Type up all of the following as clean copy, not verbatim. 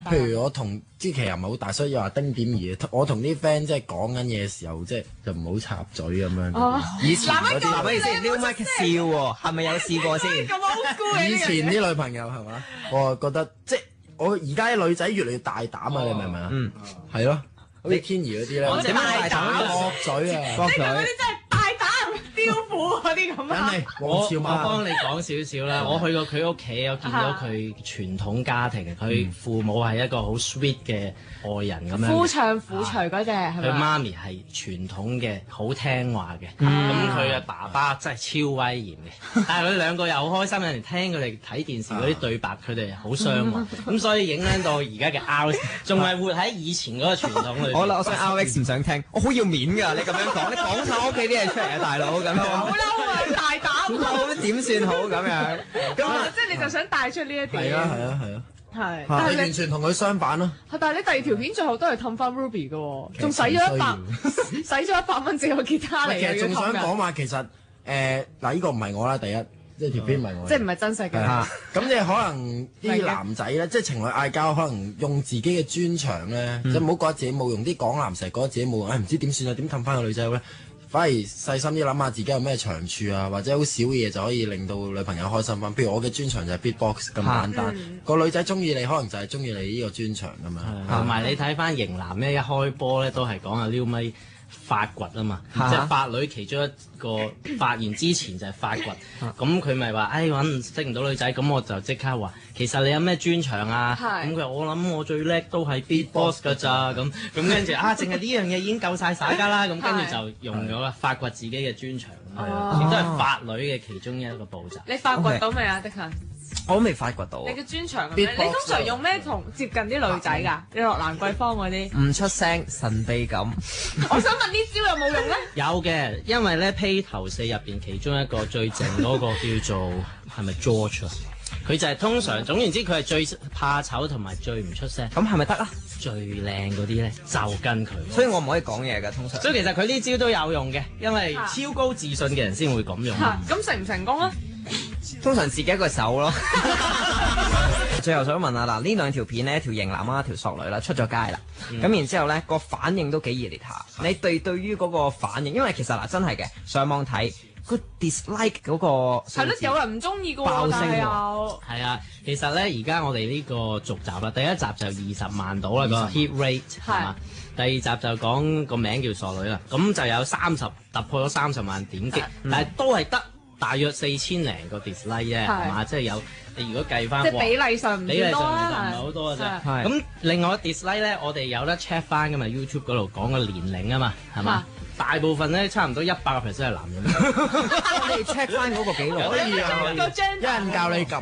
譬如我同即係又唔係好大，所以又話丁點兒。我同啲 friend 即係講緊嘢嘅時候，即係就唔好插嘴咁樣。以前嗰啲，嗱，咪先撩麥笑喎，係咪有試過先？咁好酷嘅。以前啲女朋友係嘛？我覺得即係我而家啲女仔越嚟越大膽啊！你明唔明啊？係咯，好似天兒嗰啲咧，我哋大膽駁嘴啊，即係嗰啲真係大膽雕虎嗰啲咁啊！我幫你講少少啦，我去過佢屋企，我見到佢傳統家庭，佢父母係一個好 sweet 嘅愛人咁樣，夫唱婦隨嗰隻係咪？佢媽咪係傳統嘅，好聽話嘅，咁佢嘅爸爸真係超威嚴嘅，但係佢兩個又好開心，有時聽佢哋睇電視嗰啲對白，佢哋好相愛，咁所以影響到而家嘅 RX，仲係活喺以前嗰個傳統裏邊。我想 RX 唔想聽，我好要面㗎，你咁樣講，你講晒屋企啲嘢出嚟啊，大佬咁樣。好嬲啊！大膽咁點算好咁樣？咁即係你就想帶出呢一點。係啊，係，但係完全同佢相反咯。但係你第二條片最後都係氹翻 Ruby 嘅喎，仲使咗100蚊借個吉他嚟。其實仲想講話，其實嗱，呢個唔係我啦，第一即係條片唔係我，即係唔係真實嘅。咁你可能啲男仔咧，即係情侶嗌交，可能用自己嘅專長咧，即係唔好覺得自己冇用。啲港男成日覺得自己冇用，唔知點算啊？點氹翻個女仔好咧？反而細心啲諗下自己有咩長處啊，或者好少嘅嘢就可以令到女朋友開心翻。譬如我嘅專長就係 beatbox 咁簡單，個女仔中意你，可能就係中意你呢個專長咁樣。同埋你睇翻型男咧，一開波咧都係講阿撩咪發掘啊嘛，即係發女其中一個發現之前就係發掘，咁佢咪話識唔到女仔，咁我就即刻話其實你有咩專長啊？咁佢話我諗我最叻都係 beatbox 㗎咋，咁跟住淨係呢樣嘢已經夠晒耍家啦，咁跟住就用咗啦，發掘自己嘅專長，亦都係發女嘅其中一個步驟。你發掘到未啊，迪勤？我都未發掘到。你嘅專長係咩？你通常用咩同接近啲女仔㗎？你落蘭桂坊嗰啲？唔出聲，神秘感。我想問呢招有冇用咧？有嘅，因為咧披頭四入邊其中一個最靜嗰個叫做係咪 George 啊？佢就係通常總言之，佢係最怕醜同埋最唔出聲。咁係咪得啊？最靚嗰啲咧就跟佢。所以我唔可以講嘢㗎，通常。所以其實佢呢招都有用嘅，因為超高自信嘅人先會咁用。咁成唔成功啊？通常自己一個手咯。最後想問下嗱，呢兩條片呢，一條型男啦，一條索女啦，出咗街啦。咁然之後呢，個反應都幾熱烈下。你對於嗰個反應，因為其實嗱真係嘅，上網睇個 dislike 嗰個係咯，有人唔中意嘅喎，爆聲喎。係啊，其實咧而家我哋呢個續集啦，第一集就20萬到啦個 hit rate 係嘛，第二集就講個名叫索女啦，咁就有突破咗30萬點擊，但係都係得大約4000零個 dislike 啫，係嘛？即係有你如果計翻，即係比例上唔多啦，唔係好多嘅啫。咁另外 dislike 咧，我哋有得 check 翻㗎嘛 YouTube 嗰度講個年齡啊嘛，係嘛？大部分咧差唔多100%係男人。我哋 check 翻嗰個記錄。可以啊，有人教你撳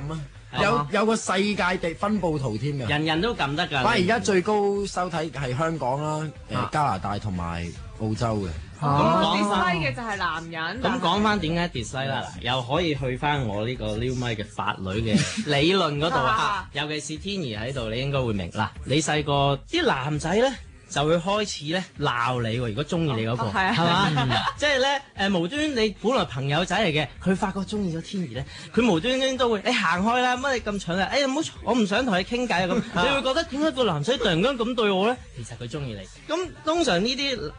啊，有個世界地分佈圖添㗎。人人都撳得㗎。反而而家最高收睇係香港啦、加拿大同埋澳洲嘅。咁講 dislike 嘅就係男人。咁講翻點解 dislike 啦？又可以去翻我呢個撩咪嘅發女嘅理論嗰度啊。尤其是天兒喺度，你應該會明嗱。你細個啲男仔咧就會開始咧鬧你喎。如果中意你嗰個係嘛？即係咧無端你本來朋友仔嚟嘅，佢發覺中意咗天兒咧，佢無端端都會你行開啦，乜你咁蠢啊？唔好，我唔想同你傾偈啊咁。你會覺得點解個男仔突然間咁對我咧？其實佢中意你。咁通常呢啲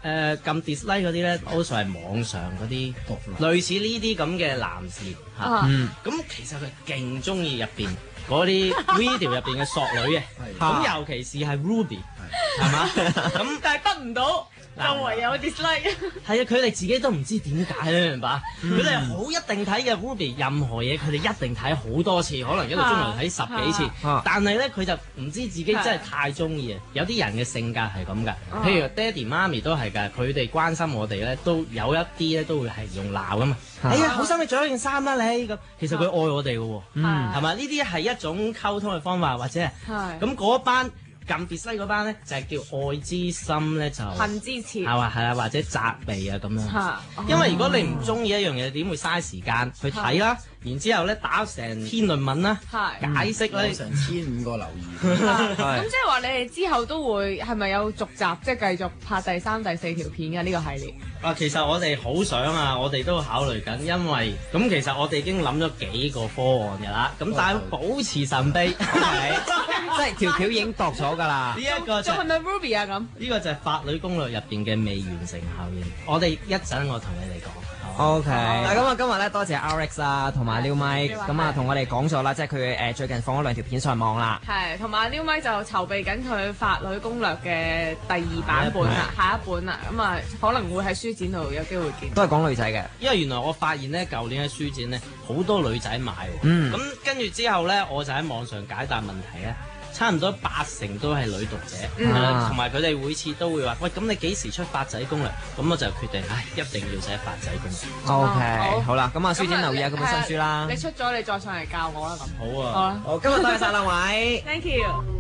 撳 dislike 嗰啲咧，多數係網上嗰啲類似呢啲咁嘅男士嚇。咁其實佢勁中意入邊嗰啲 video 入邊嘅索女嘅，咁尤其是係 Ruby 係嘛？咁但係得唔到，就唯有 dislike。係啊，佢哋自己都唔知點解，你明白？佢哋好一定睇嘅 Ruby，任何嘢佢哋一定睇好多次，可能一個鐘頭睇10幾次。但係咧，佢就唔知自己真係太中意啊！有啲人嘅性格係咁㗎，譬如爹哋媽咪都係㗎，佢哋關心我哋咧，都有一啲咧都會係用鬧㗎嘛。哎呀，好心你着咗件衫啦你咁，其實佢愛我哋嘅喎，係嘛？呢啲係一種溝通嘅方法，或者係咁嗰班。撳 dislike 嗰班咧就係叫愛之心咧，就恨之切係啊，或者責備啊咁樣。因為如果你唔中意一樣嘢，點會嘥時間去睇啦？然之後咧打成篇論文啦，係解釋咧有成1500個留言。咁即係話你哋之後都會係咪有續集，即係繼續拍第3、第4條片嘅呢個系列？啊，其實我哋好想啊，我哋都考慮緊，因為咁其實我哋已經諗咗幾個科案㗎啦，咁但係保持神秘，即係條橋已經度咗㗎啦呢。一個就仲係咪 Ruby 啊咁？呢個就係法律攻略入邊嘅未完成效應。我哋一陣我同你哋講。 OK，嗱咁啊，今日咧多謝 RX 啊，同埋 Liu Mike，咁啊同我哋講咗啦，即係佢最近放咗2條片上網啦。係，同埋 Liu Mike 就籌備緊佢法律攻略嘅第2版本啦，下一本啦，咁啊可能會喺書展度有機會見。都係講女仔嘅。因為原來我發現咧，舊年喺書展咧好多女仔買喎。嗯咁跟住之後咧，我就喺網上解答問題咧。差唔多80%都係女讀者，同埋佢哋每次都會話：喂，咁你幾時出發仔攻略？咁我就決定，一定要寫發仔攻略。OK，好啦，咁啊書展留意下嗰本新書啦。你出咗，你再上嚟教我啦咁。好啊。好啦，好，今日多謝晒兩位。 Thank you。